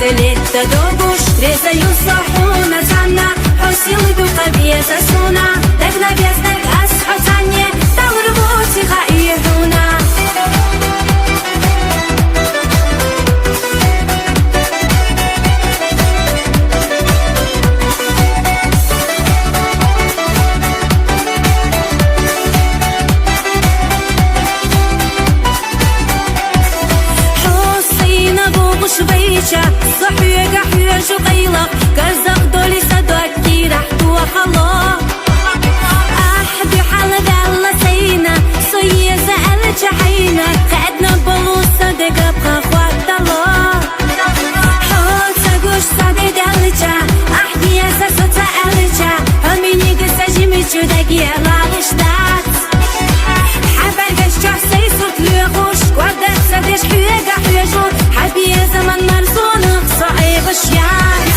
Лето добуш, резаю сохуна цанна, хосил иду кабьеза суна, так навестак асхотанье, там рвути хаихуна. صحيقة حياش وقيلة كرزق دولي سدوكي رحت وخلا أحدي حال دالة سينا صيه زقل جحينا خدنا بلوسة دقا بخوات الله حوت ساقوش صادي دالجا أحدي يساسو تقلجا هميني قساجي ميشو داقي لالش دات حبر قشجع سيسوت ليغوش قوادات سادش حياقة حياجو حبي زمن مرزون غشيان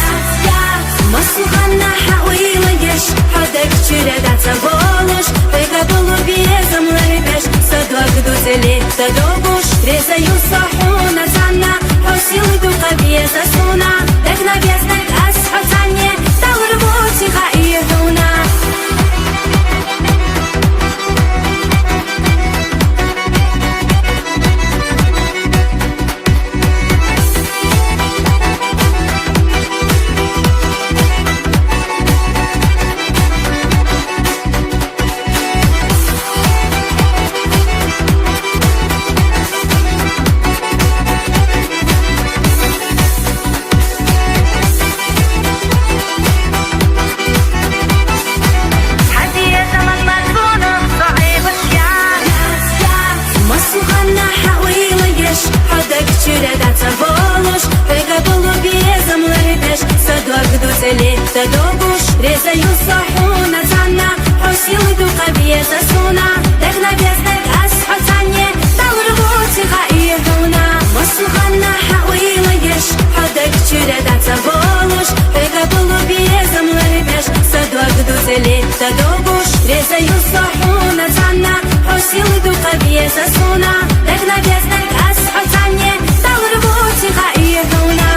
مسلخنا حويليش حدك شردا تبولش ويقبلوا بيزم لربش صدوك دوزلي تدوبوش ريزا يصحونا زانا حسيل دوقا بيزا سونا دقنا بيزنك أسحطاني دور بوتي غايهونا Лето добуш, резаю сохуна цанна, хосил иду кабьеза суна, так навестак асхотанье, там рвути хаихуна. Маслуханна хауилаеш, хадак чурада цаболуш, вегабулу бьезам ларибеш, садуак дузе лето добуш, резаю сохуна цанна, хосил иду кабьеза суна, так навестак асхотанье, там рвути хаихуна.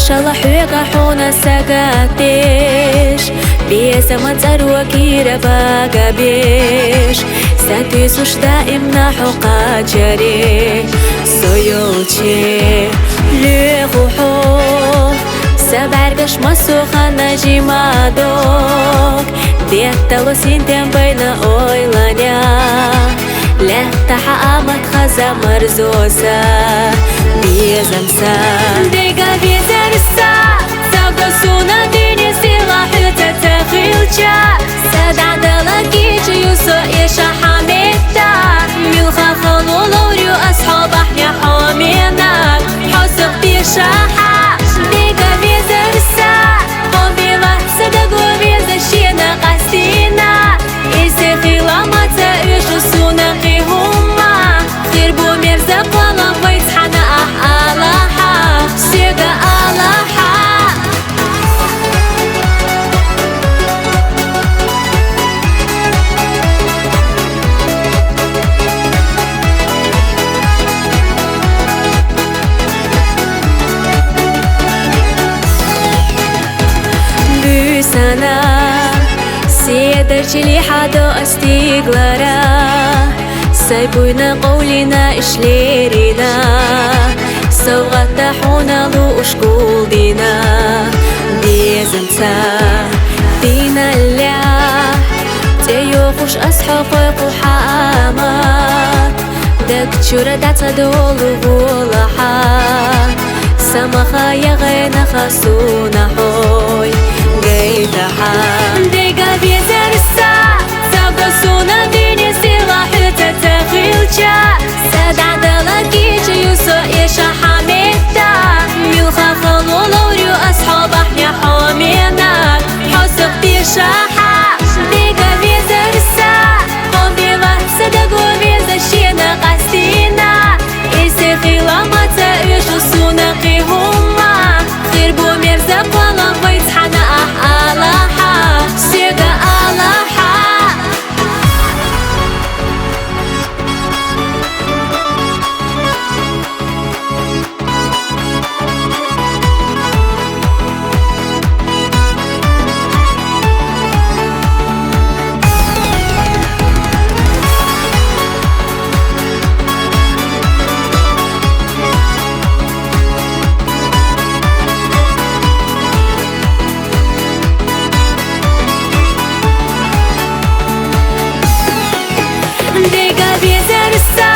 شالا حويقا حونا ساقاتيش بيسا متزر وكيرا باقا بيش ساتيسوش دائمنا حقا جاري سويولشي لغوحو سبعرقش مسوخا نجي مادوك ديتالو سينتين بينا اويلانيا لحتها آمد خزا مرزوسا بيزمسا ديقا بيزرسا ساقسونا ديني سلاحي تتخيلشا سدع دلقيج يوسو إيشا حميتا ملخا خلولوريو أصحاب احنا حوميناك حسق بيشاحا ديقا بيزرسا قبيلة صدقو بيزشينا قاسينا إيسي خيلاما تأيشو سونا قيهما خير بو مرزق ولا بيتحنا ألاحا سيقا ألاحا بيسانا سيدرجلي حدو استيقلارا سايبوينا قولنا إشليرينا سوغتا حونا لو أشكول دينا ديزنتا دينا اللي تيوخوش أسحقوق وحامات دك تشورا داتا دولو غولحا سمخا يغينا خاسونا حوي قيدحا ديقا بيزرسا ساقسونا ديني سلاحي تتخيلشا سدع دلقيج يوسو إيشا حميتا ملخا خلولوريو أصحاب احنا حوميناك حسق بيشاحا ديقا بيزرسا قبيلة صدقو بيزشينا قاسينا إيسي خيلاما تأيشو سونا قيهما خير بو مرزق ولا بيتحنا ألاحا سيقا ألاحا ديقا بيزرسا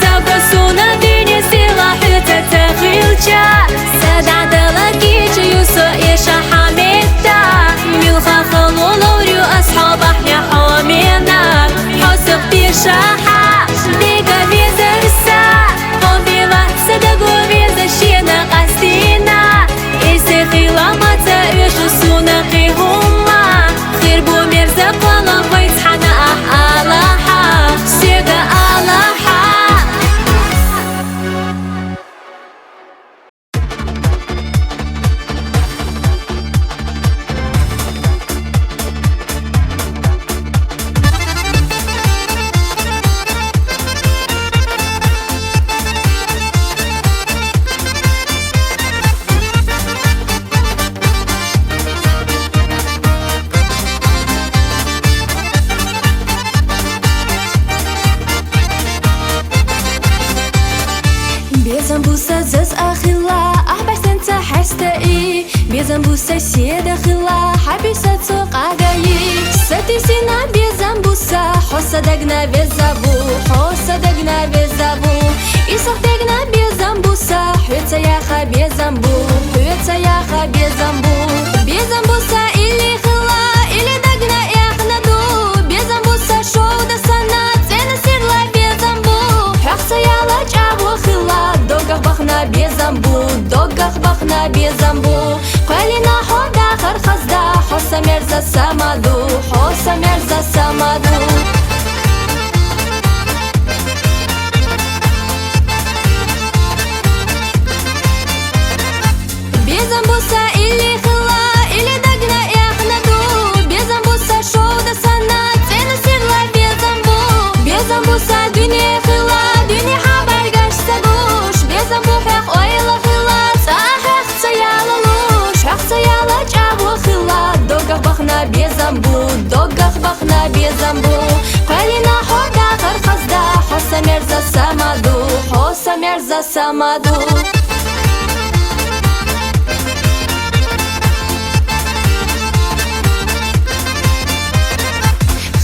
ساقسونا ديني سلاحي تتخيلشا سدع دلقيج يوسو إيشا حميتا ملخا خلولوريو أصحاب احنا حوميناك حسق بيشاحا ديقا بيزرسا قبيلة صدقو بيزشينا قاسينا إيسي خيلاما تأيشو سونا قيهما خير بو مرزق ولا بيتحنا ألاحا سيقا ألاحا بيزنبوسا زز أخلا أحبسن تحستئي بيزنبوسا سيدة خلا حبيسة سوق عقايي ستيسينا بيزنبوسا حوصة دقنا بيزابو حوصة دقنا بيزابو إيصاق دقنا بيزنبوسا حويتا ياخا بيزنبو حويتا ياخا بيزنبو بيزنبوسا إلي خلا إلي دقنا ياخنا دو بيزنبوسا شو دا سنة تينا سيغلا بيزنبو حوصة يالا جابو خلا دوغخ بخنا بيزنبو دوغخ بخنا بيزنبو قالينا حودا خرخزدا حوصة مرزا سامادو حوصة مرزا سامادو بيزنبوسا إلي خلا إلي دقنا ياخنا دو بيزنبوسا شو دا سنة تينا سيغلا بيزنبو بيزنبوسا دنيا خلا دنيا حبار قاش ساقوش بيزنبو حيق ويلا خلا صاحق سيالا بخنا بيزنبو قالينا حودا خرخزدا حوسا مرزا سامادو حوسا مرزا سامادو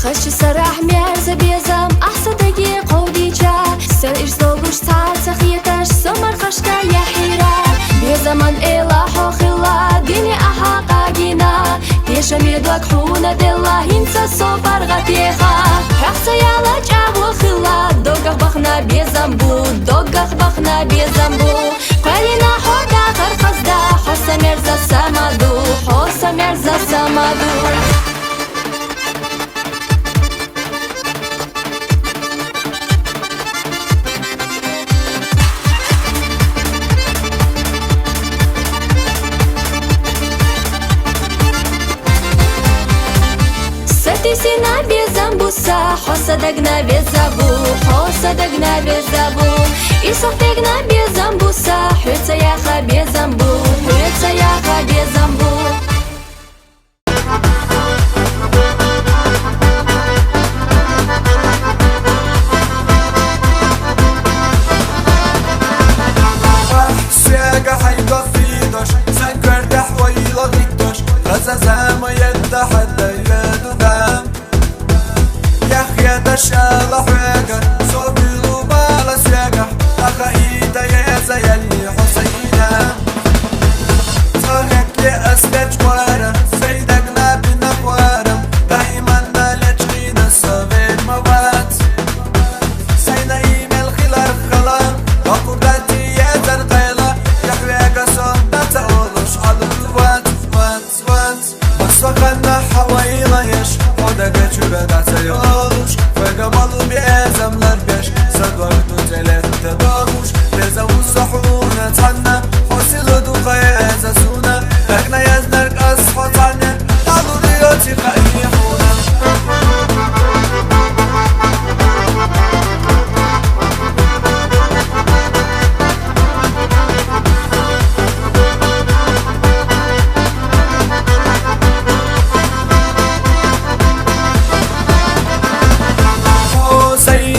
خش سرح مرزا بيزم أحسدقي قوديجا سر إرزوغوش تعال سخيتاش سمر خشكا يحيرا بيزمن إلا حوخلا ديني أحاقا جينا تيشا ميدوك حونا دلا هنسا صوبر غتيخا حقسا يالا جابو خلا دوغخ بخنا بيزنبو دوغخ بخنا بيزنبو قالينا حودا خرخزدا حوسا مرزا سامادو حوسا مرزا سامادو سينا بيزنبوسا حوسا دقنا بيزابو حوسا دقنا بيزابو إيصفتقنا بيزنبوسا حوتا ياخا بيزنبو حوتا ياخا بيزنبو سياقة حيضة في دوش سنكر تحويلة غيكتوش غزة زاما يتحدى يدو دام يا دشالة حويقة صوبي لوبالة سياقة أخايدة يزا يلي حسينة صاحك لي أسكت جوارة سيدقنا بنقوارم دايما نالجغينا الصغير موات سينا إيميل خلال خلال وقبلتي يزر قيلة يحويقة صوبة تقولوش على الوات وات وات بصوغنا حويلة يش حودقة جبادة سيولوش فقبلوا بأزملر بيش صدوقتو تلت تداغوش بيزا وصحونا تحنا حوسيلو دوغا يزاسونا بقنا يزنرق أصحو تانيا دالو ريوتي قايحونا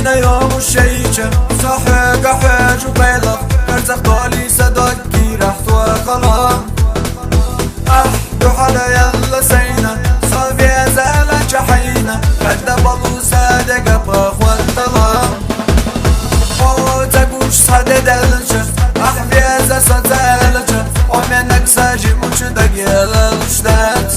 يوم الشيشة صحيقة حاج وبيلق كرزق دولي صدقي رحت وخلام أحدو حدا يلا سينا صافي زالة جحينا قد بلو صادقة بأخوة الطلام حوتك وش صادي دلجة أحفي زا صدالجة ومنك ساجي مجدق يلا الشدات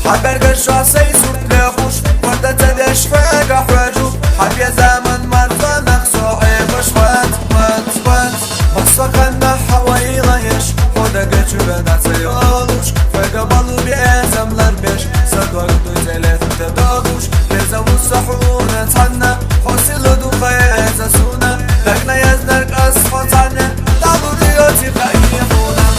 حبرق الشعصي صوت ليخوش وردة تدش فاقة حواجو حبي زمن مرضى نقصوحي بشوات وات وات بصقنا حويلة يش حودقة جبادة سيولوش فقبلوا بأزملر بيش صدوقتو تلت تداغوش بيزا وصحونا تحنا حوسيلو دوغا يزاسونا دقنا يزنرق أصحو تانيا دالو ريوتي قايحونا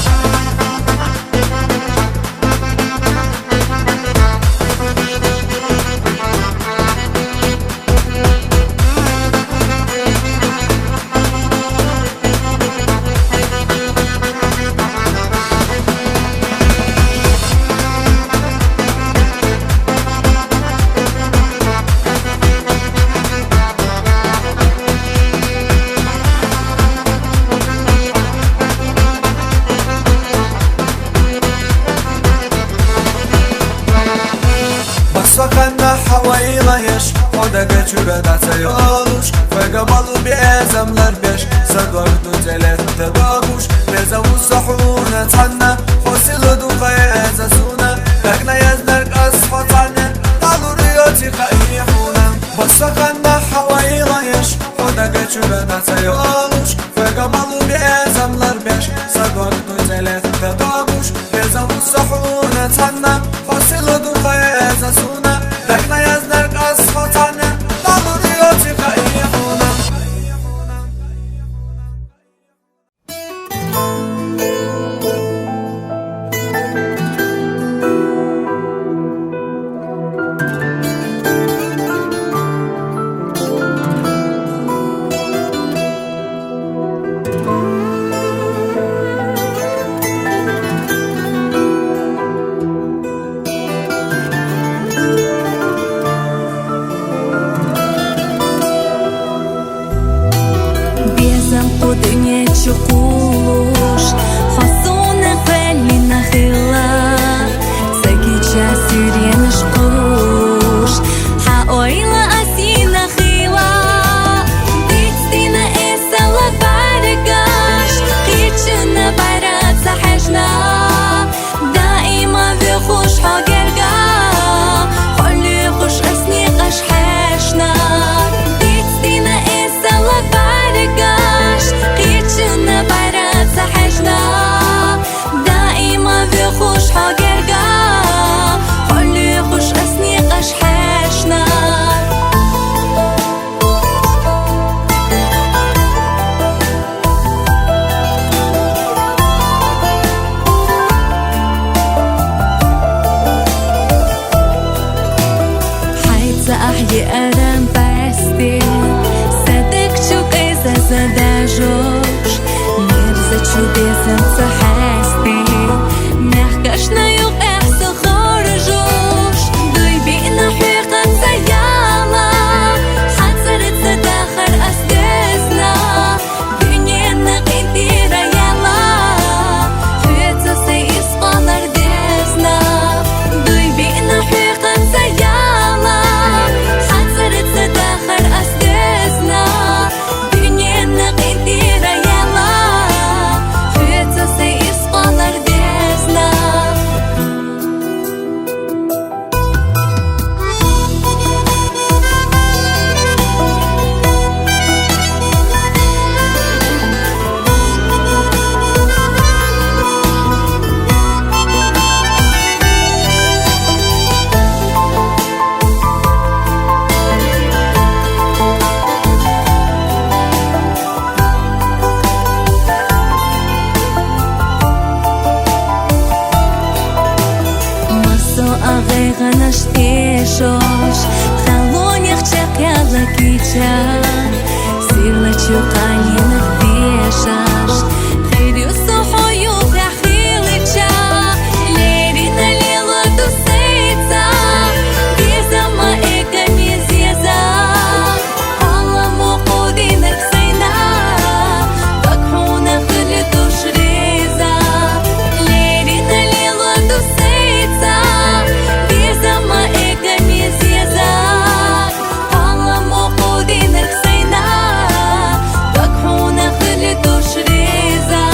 بصقنا حويلة يش حودقة جبادة سيولوش فقبلوا بأزملر بيش صدوقتو تلت تداغوش بيزا وصحونا تحنا حوسيلو دوغا يزاسونا بقنا يزنرق أصحو تانيا دالو ريوتي قايحونا بصقنا حويلة يش حودقة جبادة سيولوش فقبلوا بأزملر بيش صدوقتو تلت تداغوش بيزا وصحونا تحنا حوسيلو دوغا يزاسونا بقنا يزنرق أصحو تانيا دالو ريوتي قايحونا наш пешош Халонях чакяла кича Сирла чуканинах пешаш Хирю сухою прахилича Лерина лила дусейца Безама эка мезеза Алламу кудинах сейна Бакхуна хили душреза Лерина лила дусейца Безама эка мезеза Алламу кудинах сейна Бакхуна хили душреза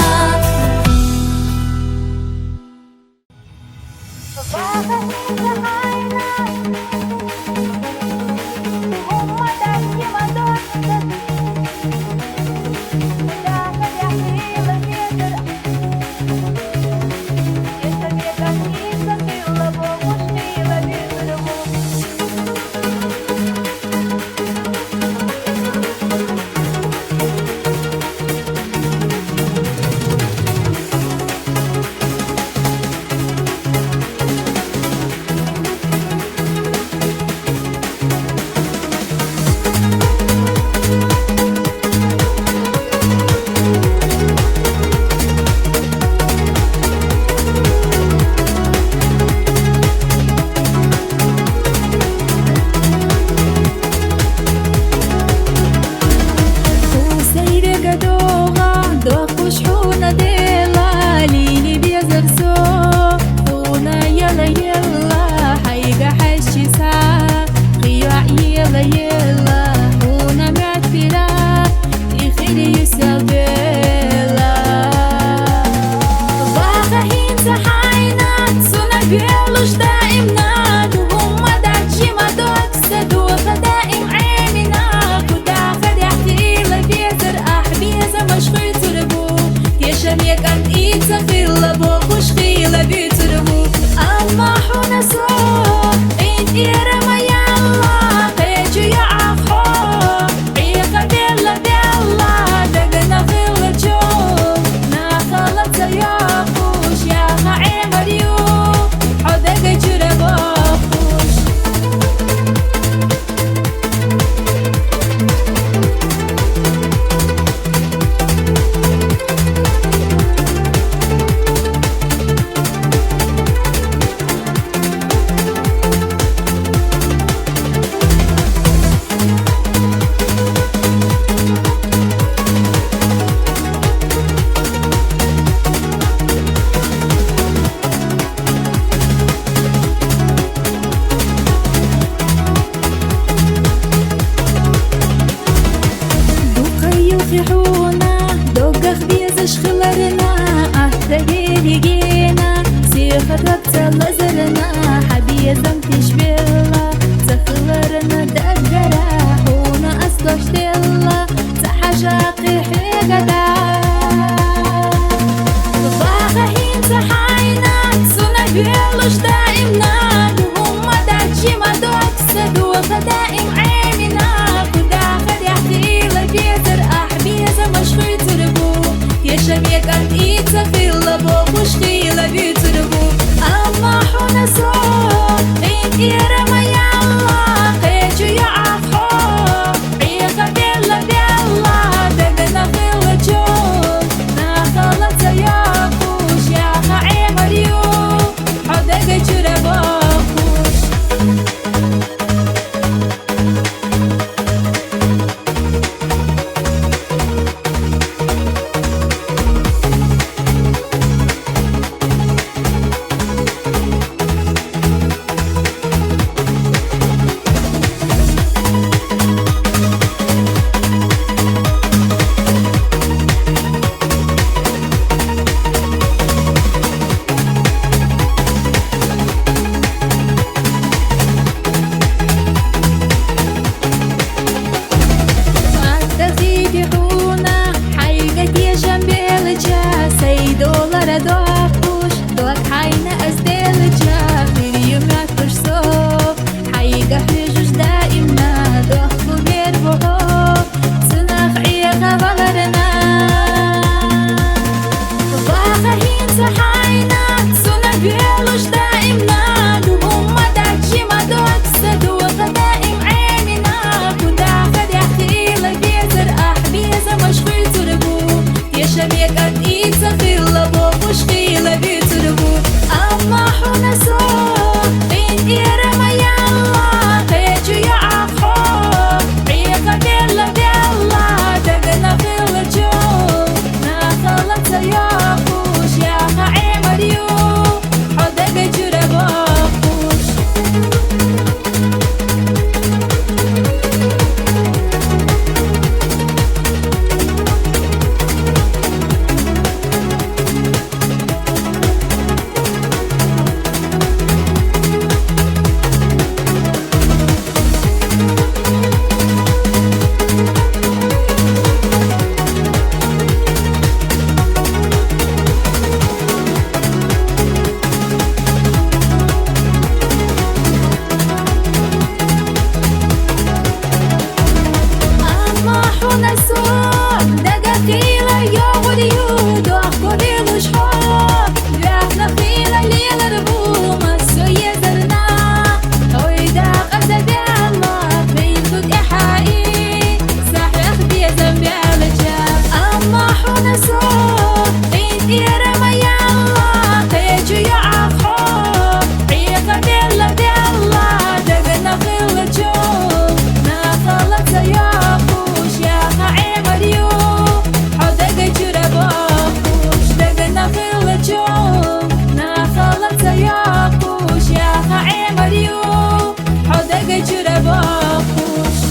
بجره باخوش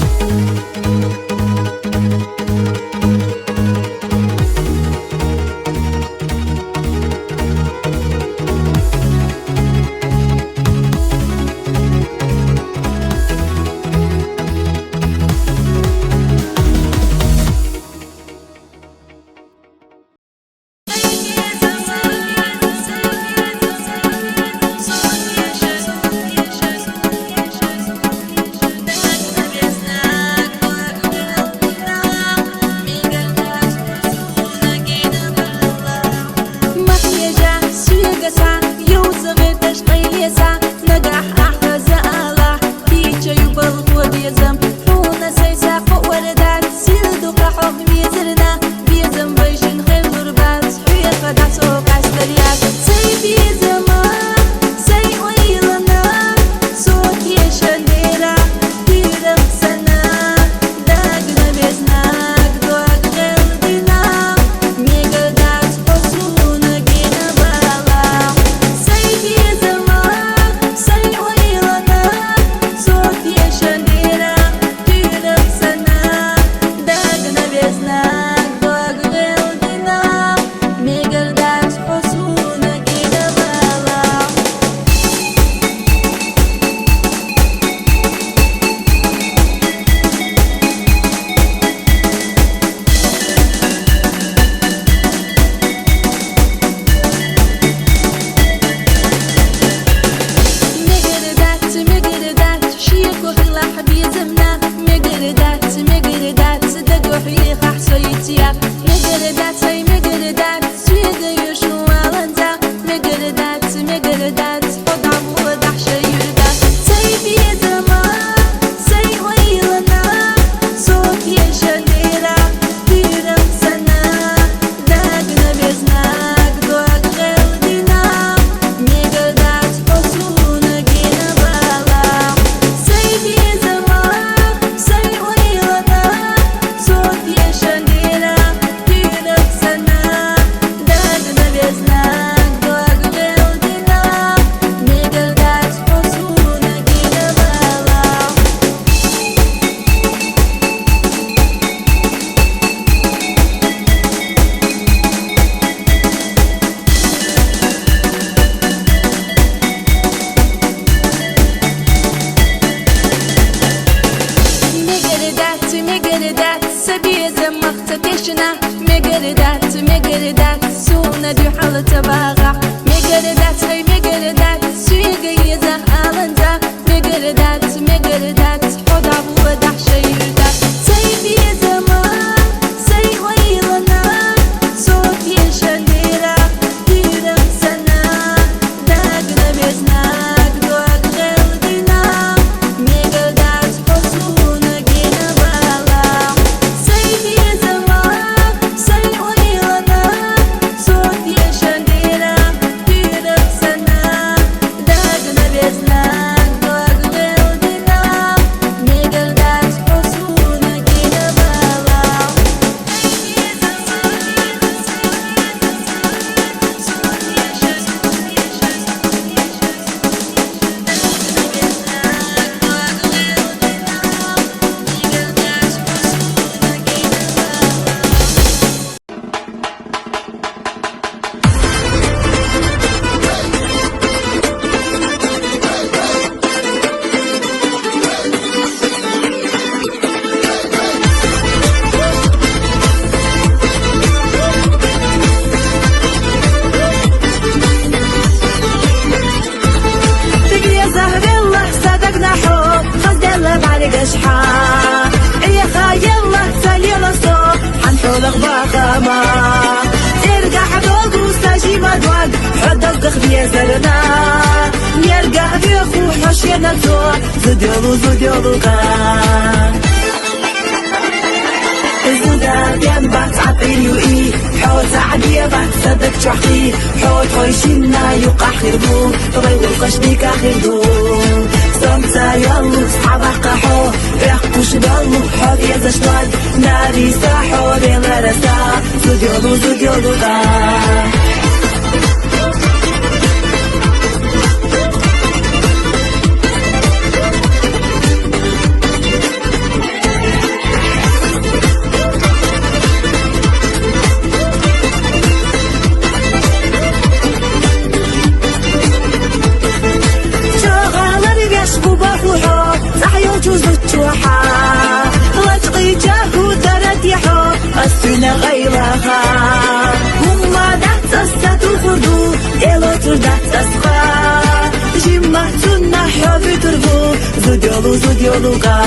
استوديو لوكا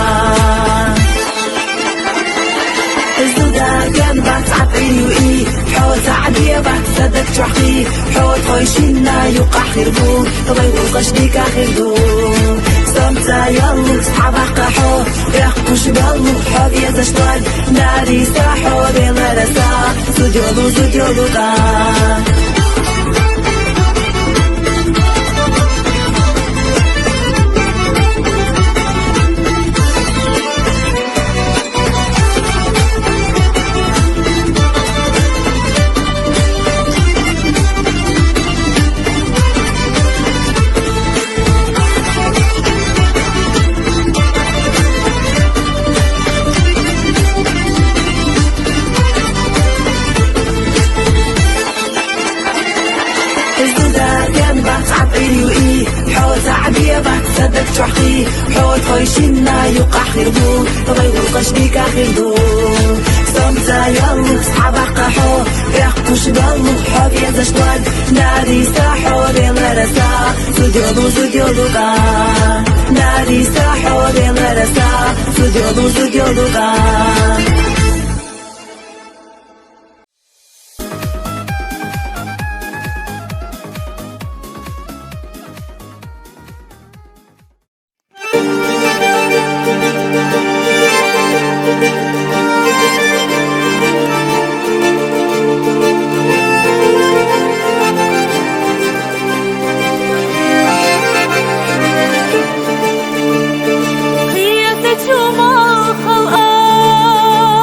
كان بات عطيني وإي حوت عدية بات صدق تحقي حوت خويشينا يوقع خيربو طبي وقش بيك خيردو سمتا يلو صحابك حو يحقوش بلو حب يزشتوال ناري ساحو بلا رسا زوديو لوكا صدق تحقي حوت خويشينا يوقع خيربو طبي وقش بيك خيردو سمتا يلو صحابك حو يحقوش بلو حب يزشتوال ناري ساحو بلا رسا زوديو لوكا ناري ساحو بلا رسا زوديو لوكا خيتك وما خلقان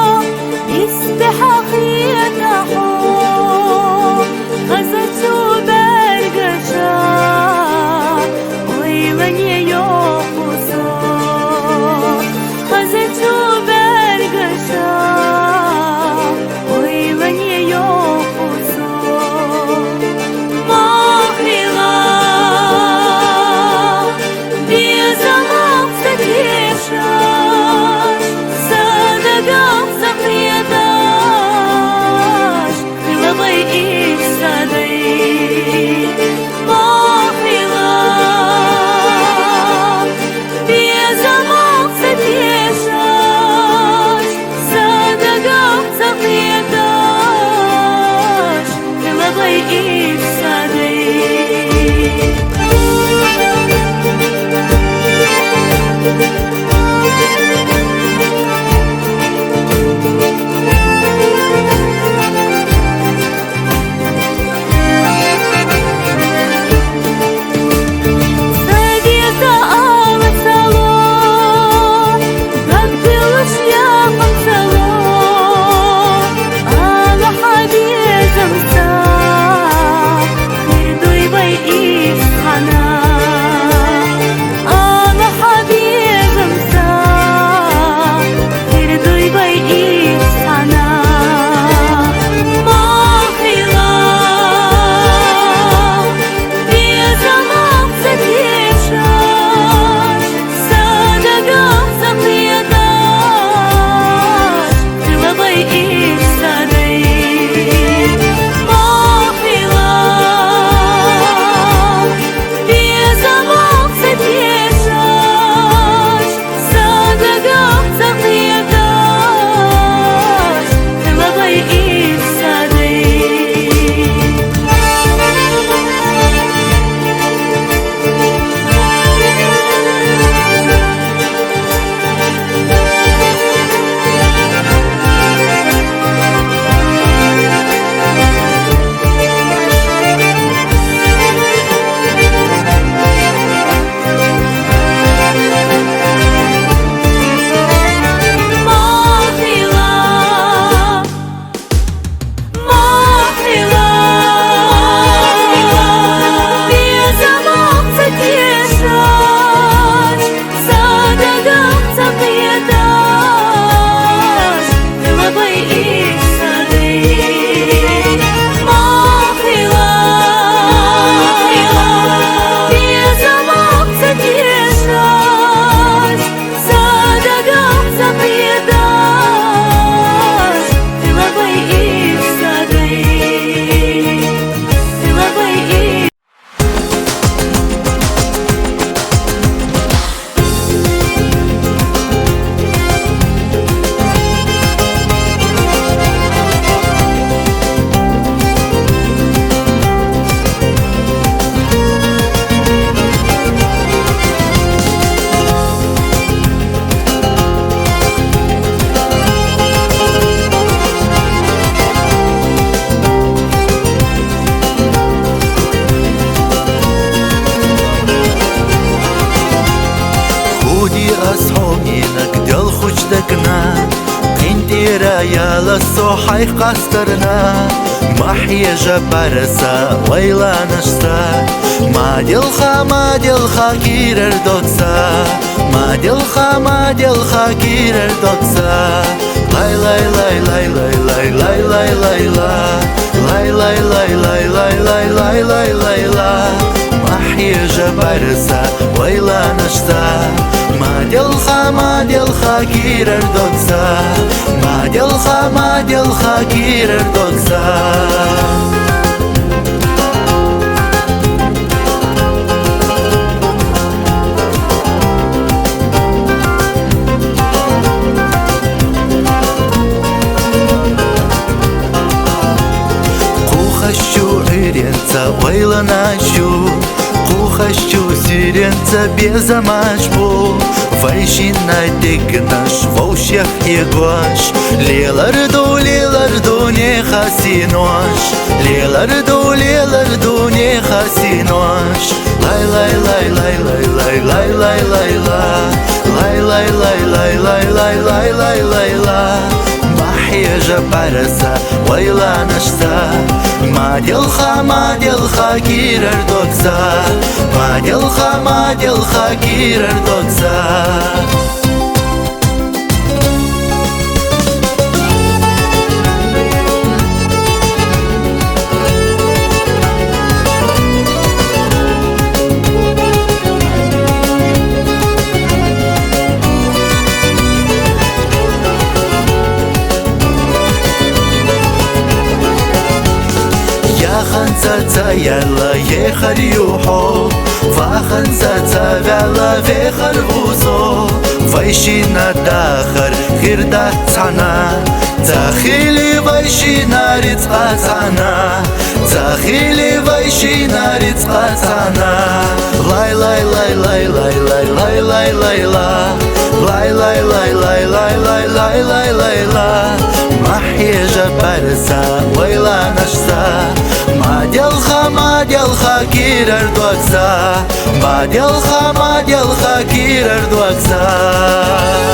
على الصحي قصرنا محيا جبرسا ويلا نشتا ما دلخا كيرر دوتسا ما دلخا كيرر دوتسا لاي لاي لاي لاي لاي لاي لاي لاي لاي لاي لاي لاي لاي لاي لاي لاي لاي لاي محيا جبرسا ويلا نشتا ما دلخا كيرر دوتسا ما دلخا كيرر دوتسا Хочу иренца, вейла нащу Хочу сиренца без амашбу Вайшина дегнаш, волшях и гуаш Леларду не хасинош Леларду не хасинош Лай лай лай лай лай лай лай лай лай лай лай лай лай лай лай лай лай лай محيا جبرسا ويلا نشتا ما دلخا كيرر دوتسا ما دلخا كيرر دوتسا خنسة يلا يخر يوحو فخنسة يلا فخر بوسو فايشينا داخر غير داتنا تخيلي فايشينا رتقاتنا تخيلي فايشينا رتقاتنا لاي لاي لاي لاي لاي لاي لاي لاي لاي لاي لاي لاي لاي لاي لاي لاي لاي لاي محيا جبرسا ويلا نشتا ما دلخا كيرر دوكسا ما دلخا كيرر دوكسا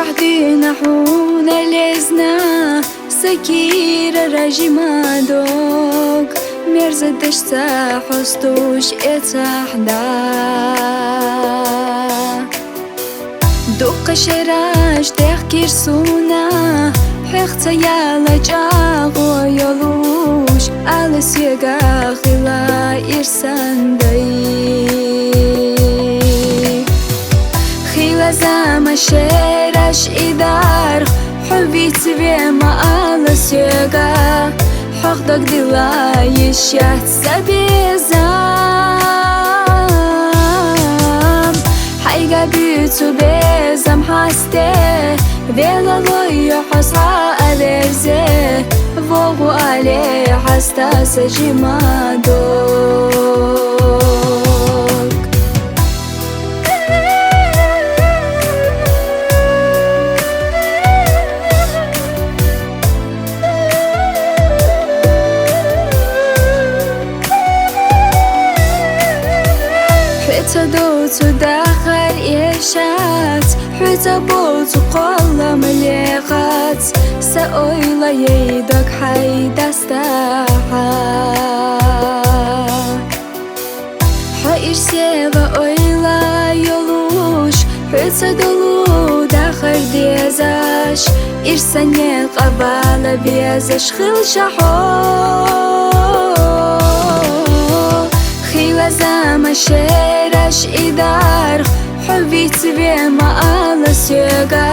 شحدين حونا لزنا سكير رجيما دوك مرزدش تحستوش اتحدا دوق شراش تحكير سونا حيخت يالا جاغو يلوش ألس يغا خلا إرسان داي خلا زاما شراش إدار حبي تبيما ألس يغا حقدك دلا يشيات سبيزام حيقا بيتو بيزام حاسته Vela loyo hasa alerze Vogu ale hasta sejimadok Hüta doğtu dakhal irşat Hüta boltu qolla meleqat Saoyla yeydak haydastaha Ha irseva oyla yoluş Hüta dolu dakhal dezaş İrsane qabala bezaş Khil shaho خيلا زاما شراش إدار حبي تبيما ألس يغا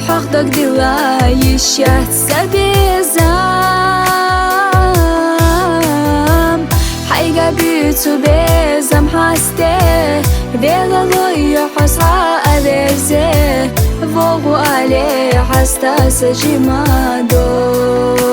حقدك دلا يشيات سبيزام حيقا بيتو بيزام حاسته بيلا لويو حسا أدرزه فوقو عليه حستا سجيما دوك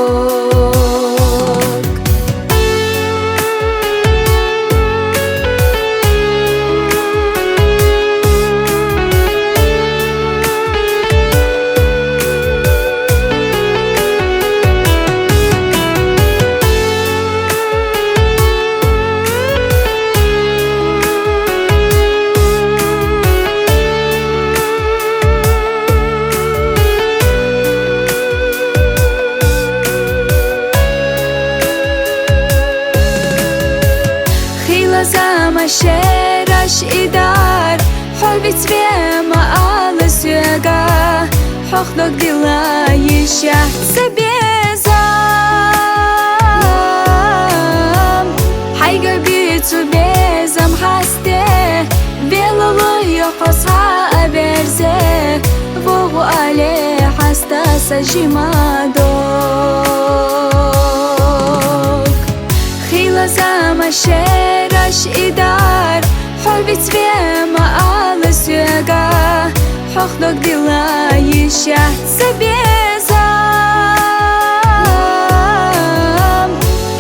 شراش إدار حبي تبيما ألس يغا حقدك دلا يشيات سبيزام حيقا بيتو بيزام حاسته بيلا لويو حصا أبرزه فوقو عليه حاستا سجيما دوك خيلا زاما شراش إدار حبي تبيما ألس يغا حقدك دلا يشيات سبيزام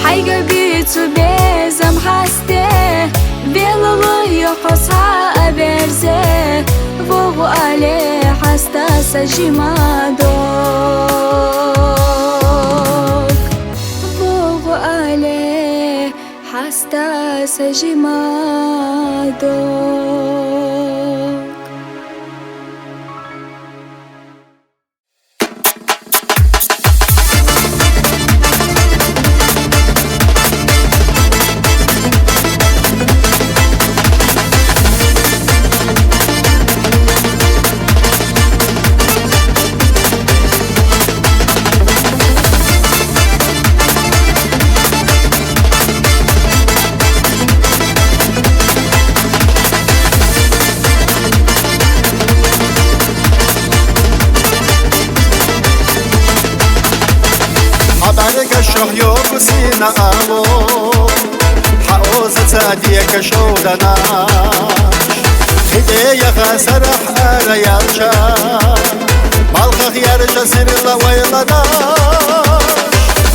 حيقا بيتو بيزام حاسته بيلا لويو حصا أبرزه فوقو عليه حاستا سجيما دوك فوقو عليه حاستا سجيما دوك شوخ يوم سينا ألو حقوزة تاديك شودناش خدية خسرح أنا يالشا مالخ يارجا سير الله ويلناش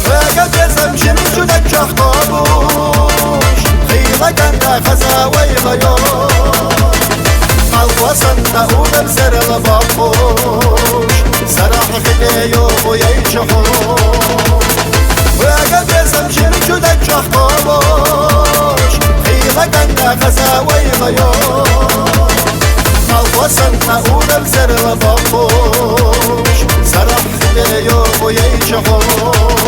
فقد يزم شمي جودك شوخ طابوش خيلك أنت خزا ويليوش مالخ وصلنا أولم سر البابوش سرح خدية ويشحوش وقد يزم شمي جودك شوخ طابوش خيلك أنت خزا ويليوش وصلنا أولى بزر بابوش سرح خلي يوم ويجحوش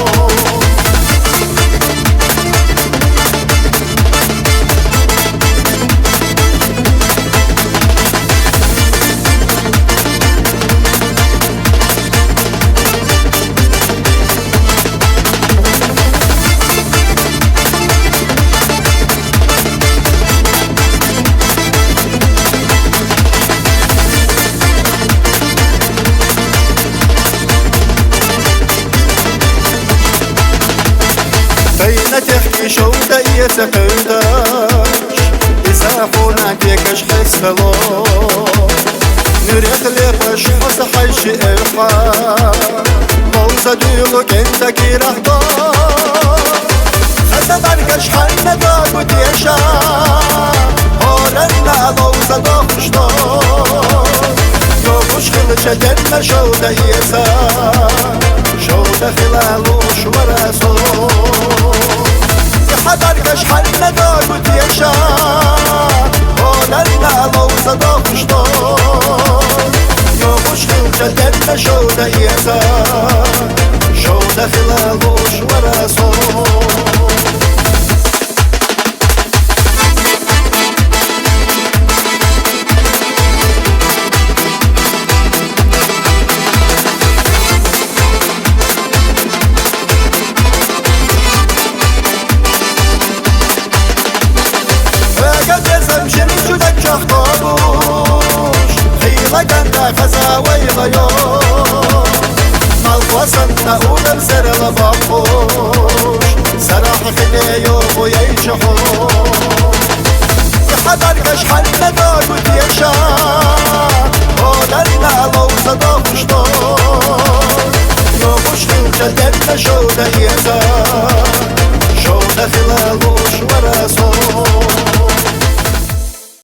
بين تحكي شو داية تقوداش إذا خونا ديكش حسلو نريخ ليقش حس حيش إلحا موزة ديلو كنتكي رحضار خسا داركش حن داقو ديشا هورنا موزة داخشدار يوكش خلشة دن شو داية شو دخلالوش ورسول حضركش حنا داقوت يشا هولنا موزة داخشدار يومش خلجة دن شو دايسا شو دخلالوش ورسول وصلنا أولى بزر بابوش سرح خلي يوم ويجحوش يحضركش حنا داقوت يشا هولنا موزة داخشدار يومش خلجة دن شو دايسا